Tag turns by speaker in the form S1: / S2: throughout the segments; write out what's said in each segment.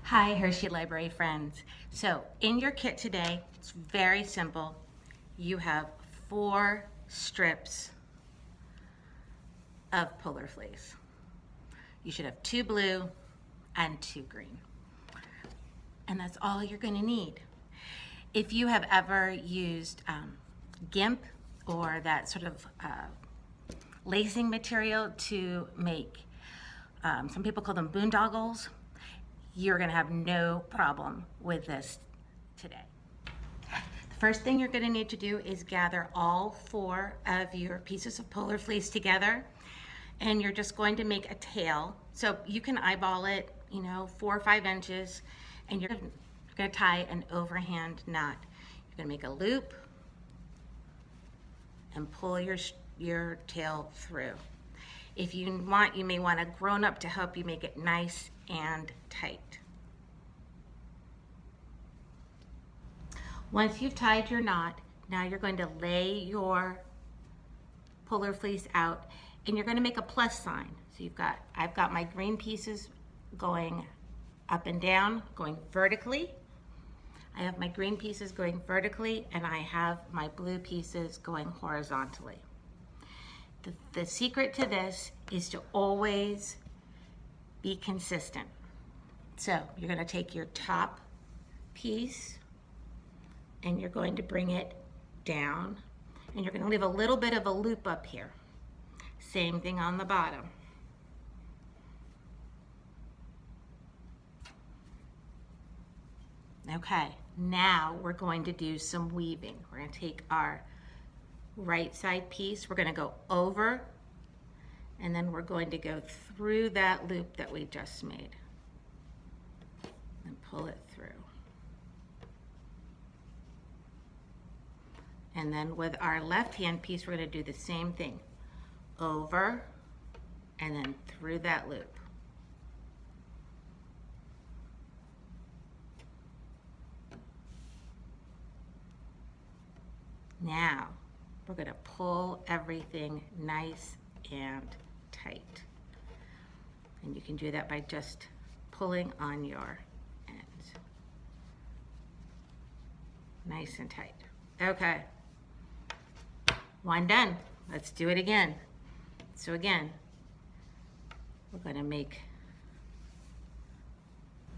S1: Hi, Hershey Library friends. So in your kit today, it's very simple. You have 4 strips of polar fleece. You should have 2 blue and 2 green. And that's all you're gonna need. If you have ever used GIMP or that sort of lacing material to make, some people call them boondoggles, you're gonna have no problem with this today. The first thing you're gonna need to do is gather all 4 of your pieces of polar fleece together, and you're just going to make a tail. So you can eyeball it, 4 or 5 inches, and you're gonna tie an overhand knot. You're gonna make a loop and pull your tail through. If you want, you may want a grown-up to help you make it nice and tight. Once you've tied your knot, now you're going to lay your polar fleece out and you're going to make a plus sign. So I've got my green pieces going up and down, going vertically. I have my green pieces going vertically and I have my blue pieces going horizontally. The secret to this is to always be consistent. So you're going to take your top piece and you're going to bring it down and you're going to leave a little bit of a loop up here. Same thing on the bottom. Okay, now we're going to do some weaving. We're going to take our right side piece, we're going to go over, and then we're going to go through that loop that we just made and pull it through. And then with our left hand piece, we're going to do the same thing. Over and then through that loop. Now, we're going to pull everything nice and tight. And you can do that by just pulling on your ends. Nice and tight. Okay. One done. Let's do it again. So again, we're going to make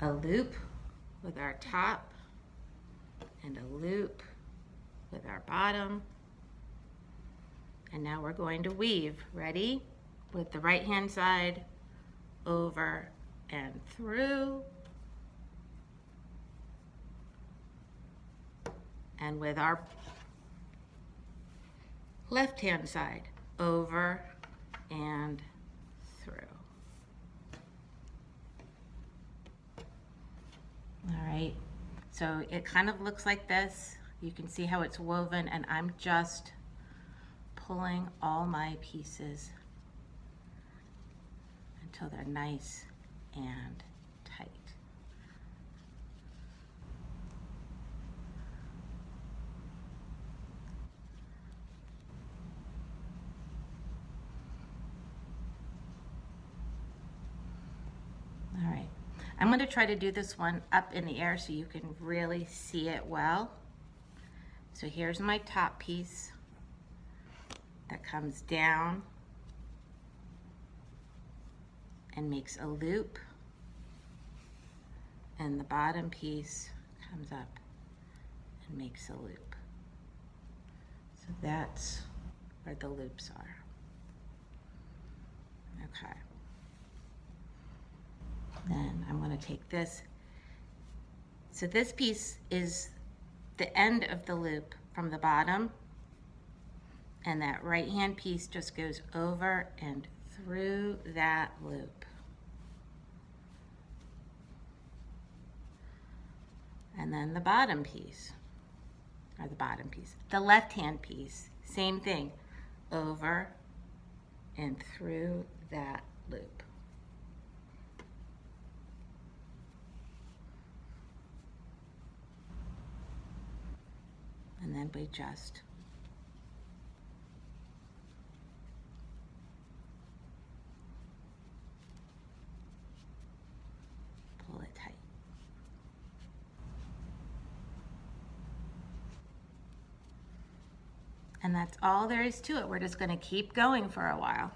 S1: a loop with our top and a loop with our bottom. And now we're going to weave. Ready? With the right hand side, over and through. And with our left hand side, over and through. All right, so it kind of looks like this. You can see how it's woven, and I'm just pulling all my pieces until they're nice and tight. All right, I'm going to try to do this one up in the air so you can really see it well. So here's my top piece that comes down and makes a loop, and the bottom piece comes up and makes a loop. So that's where the loops are. Okay. Then I'm going to take this. So this piece is the end of the loop from the bottom, and that right hand piece just goes over and through that loop. And then the bottom piece, the left hand piece, same thing, over and through that loop. And then we just pull it tight. And that's all there is to it. We're just going to keep going for a while.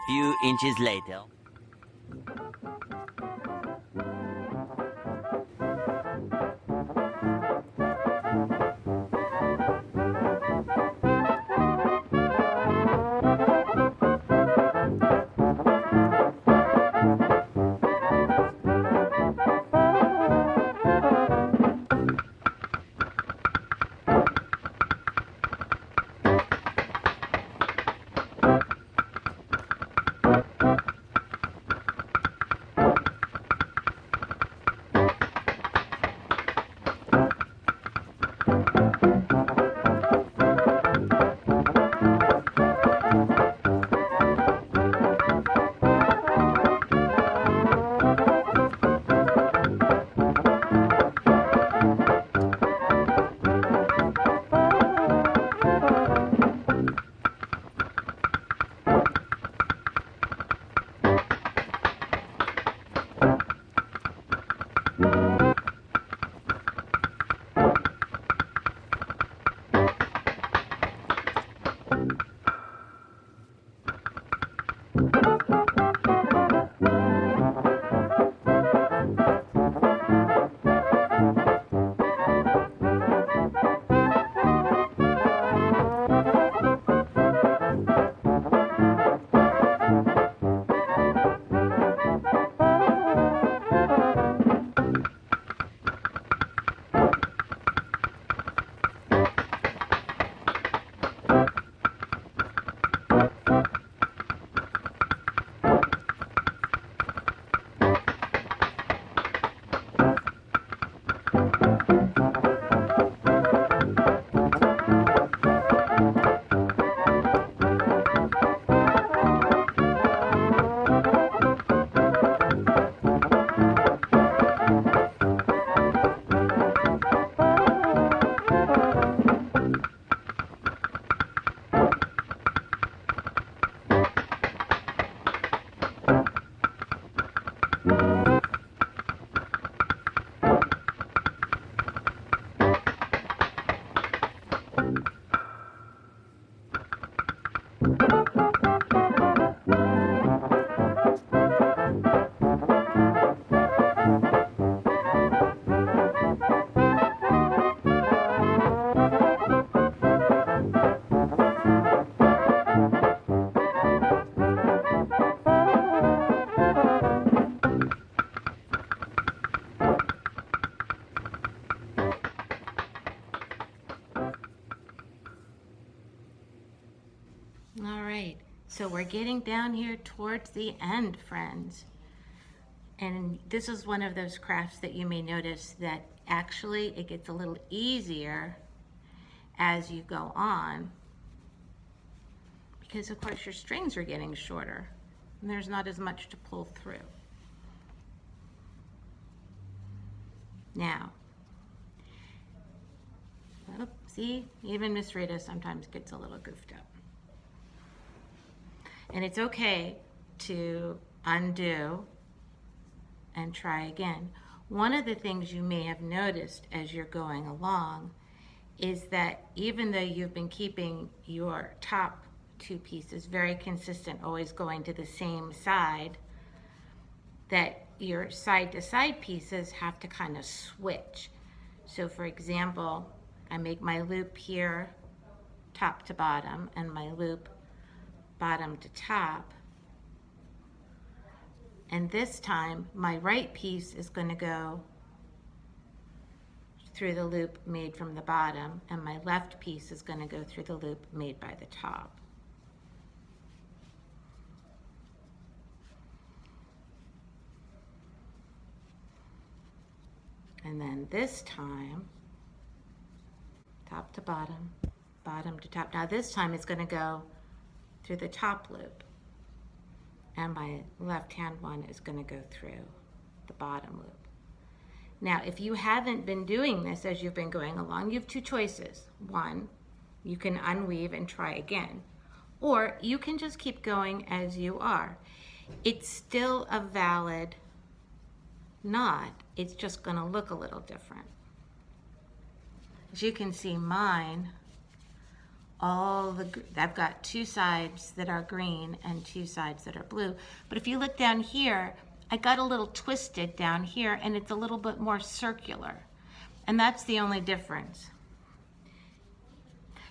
S2: Few inches later.
S1: All right, so we're getting down here towards the end, friends. And this is one of those crafts that you may notice that actually it gets a little easier as you go on, because of course your strings are getting shorter and there's not as much to pull through. Now, oh, see, even Miss Rita sometimes gets a little goofed up. And it's okay to undo and try again. One of the things you may have noticed as you're going along is that even though you've been keeping your top two pieces very consistent, always going to the same side, that your side to side pieces have to kind of switch. So for example, I make my loop here top to bottom and my loop bottom to top. And this time my right piece is going to go through the loop made from the bottom, and my left piece is going to go through the loop made by the top. And then this time, top to bottom, bottom to top. Now this time it's going to go through the top loop, and my left hand one is going to go through the bottom loop. Now, if you haven't been doing this as you've been going along, you have two choices. One, you can unweave and try again, or you can just keep going as you are. It's still a valid knot, it's just going to look a little different. As you can see, mine, I've got two sides that are green and two sides that are blue. But if you look down here, I got a little twisted down here, and it's a little bit more circular. And that's the only difference.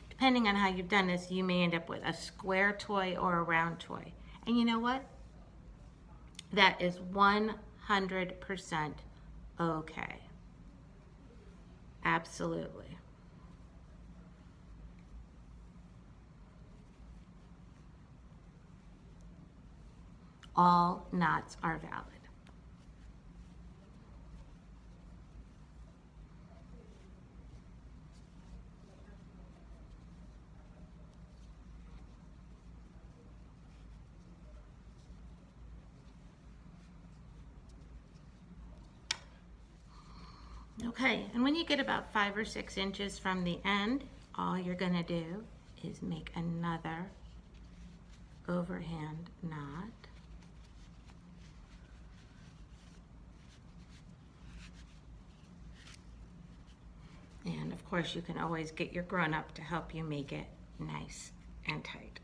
S1: Depending on how you've done this, you may end up with a square toy or a round toy. And you know what? That is 100% okay. Absolutely. All knots are valid. Okay, and when you get about 5 or 6 inches from the end, all you're going to do is make another overhand knot. And of course, you can always get your grown-up to help you make it nice and tight.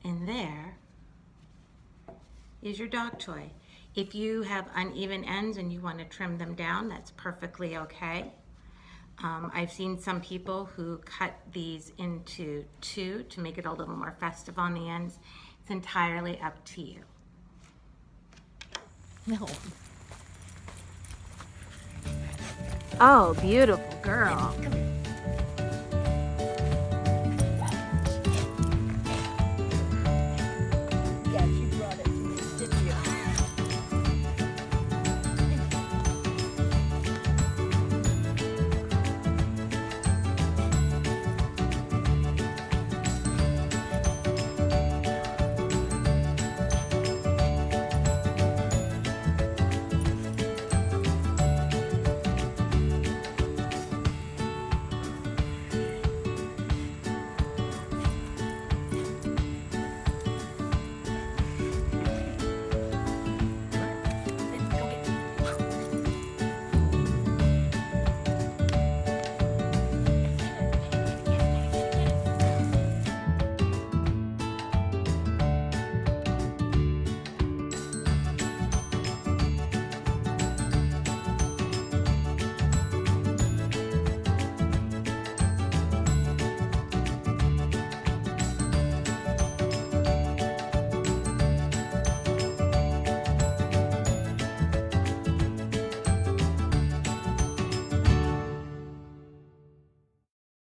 S1: And there is your dog toy. If you have uneven ends and you want to trim them down, that's perfectly okay. I've seen some people who cut these into 2 to make it a little more festive on the ends. It's entirely up to you.
S3: No.
S1: Oh, beautiful girl.
S3: Come here.